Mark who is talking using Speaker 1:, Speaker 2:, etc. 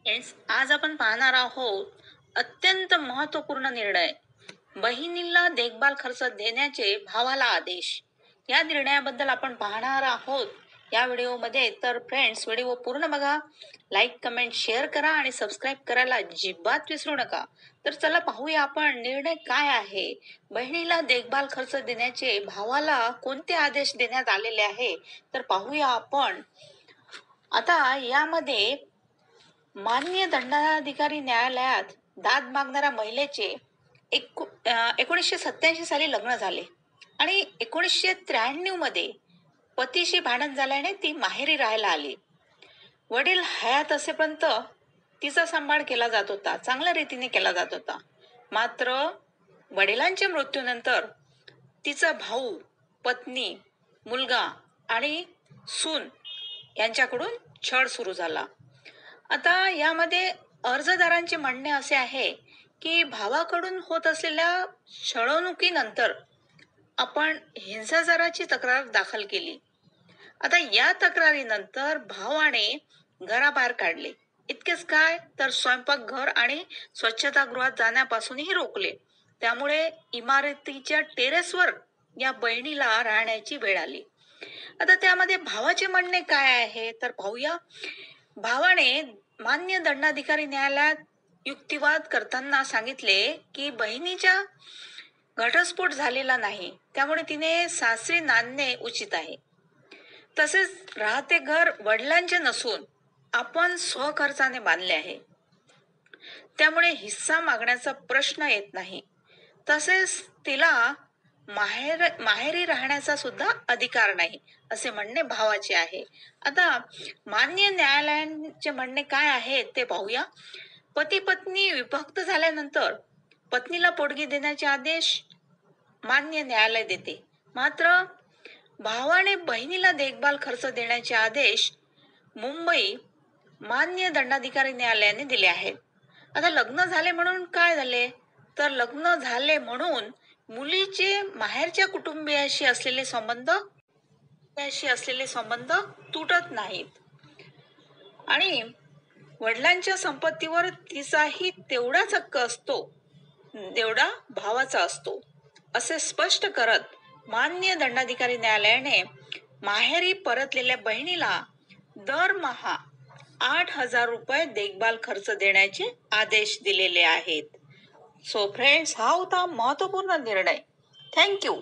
Speaker 1: आज आपण पाहणार आहोत अत्यंत महत्वपूर्ण निर्णय. बहिणीला देखभाल खर्च देण्याचे भावाला आदेश. या निर्णयाबद्दल आपण पाहणार आहोत या व्हिडिओमध्ये. तर फ्रेंड्स, व्हिडिओ पूर्ण बघा, लाईक कमेंट शेअर करा आणि सबस्क्राईब करायला अजिबात विसरू नका. तर चला पाहूया आपण निर्णय काय आहे. बहिणीला देखभाल खर्च देण्याचे भावाला कोणते आदेश देण्यात आलेले आहे तर पाहूया आपण. आता यामध्ये माननीय दंडाधिकारी न्यायालयात दाद मागणाऱ्या महिलेचे 1987 साली लग्न झाले आणि 1993 मध्ये पतीशी भांडण झाल्याने ती माहेरी राहायला आली. वडील हयात असेपर्यंत तिचा सांभाळ केला जात होता, चांगल्या रीतीने केला जात होता. मात्र वडिलांच्या मृत्यूनंतर तिचा भाऊ, पत्नी, मुलगा आणि सून यांच्याकडून छळ सुरू झाला. आता यामध्ये अर्जदारांचे म्हणणे असे आहे की भावाकडून होत असलेल्या छळवणुकीनंतर आपण हिंसाचाराची तक्रार दाखल केली. आता या तक्रारीनंतर भावाने घराबाहेर काढले. इतकेच काय तर स्वयंपाकघर आणि स्वच्छतागृहात जाण्यापासूनही रोखले. त्यामुळे इमारतीच्या टेरेसवर या बहिणीला राहण्याची वेळ आली. आता त्यामध्ये भावाचे म्हणणे काय आहे तर पाहूया. भावाने मान्य दंडाधिकारी न्यायालयात युक्तिवाद करताना सांगितले की बहिणीच्या घटस्फोट झालेला नाही, त्यामुळे तिने सासरी नांदणे उचित आहे. तसेच राहते घर वडिलांचे नसून आपण स्वखर्चाने बांधले आहे, त्यामुळे हिस्सा मागण्याचा प्रश्न येत नाही. तसेच तिला माहेरी राहण्याचा सुद्धा अधिकार नाही, असे म्हणणे भावाचे आहे. आता मान्य न्यायालयाचे म्हणणे काय आहे ते पाहूया. पती पत्नी विभक्त झाल्यानंतर पत्नीला पोटगी देण्याचे आदेश मान्य न्यायालय देते. मात्र भावाने बहिणीला देखभाल खर्च देण्याचे आदेश मुंबई मान्य दंडाधिकारी न्यायालयाने दिले आहेत. आता लग्न झाले म्हणून काय झाले तर लग्न झाले म्हणून मुलीचे माहेरच्या कुटुंबियाशी असलेले संबंध तुटत नाहीत आणि वडिलांच्या संपत्तीवर तिचाही तेवढाच हक्क असतो तेवढा भावाचा असतो, असे स्पष्ट करत मान्य दंडाधिकारी न्यायालयाने माहेरी परतलेल्या बहिणीला दरमहा 8,000 रुपये देखभाल खर्च देण्याचे आदेश दिलेले आहेत. सो फ्रेंड्स, हा होता महत्वपूर्ण निर्णय. थँक्यू.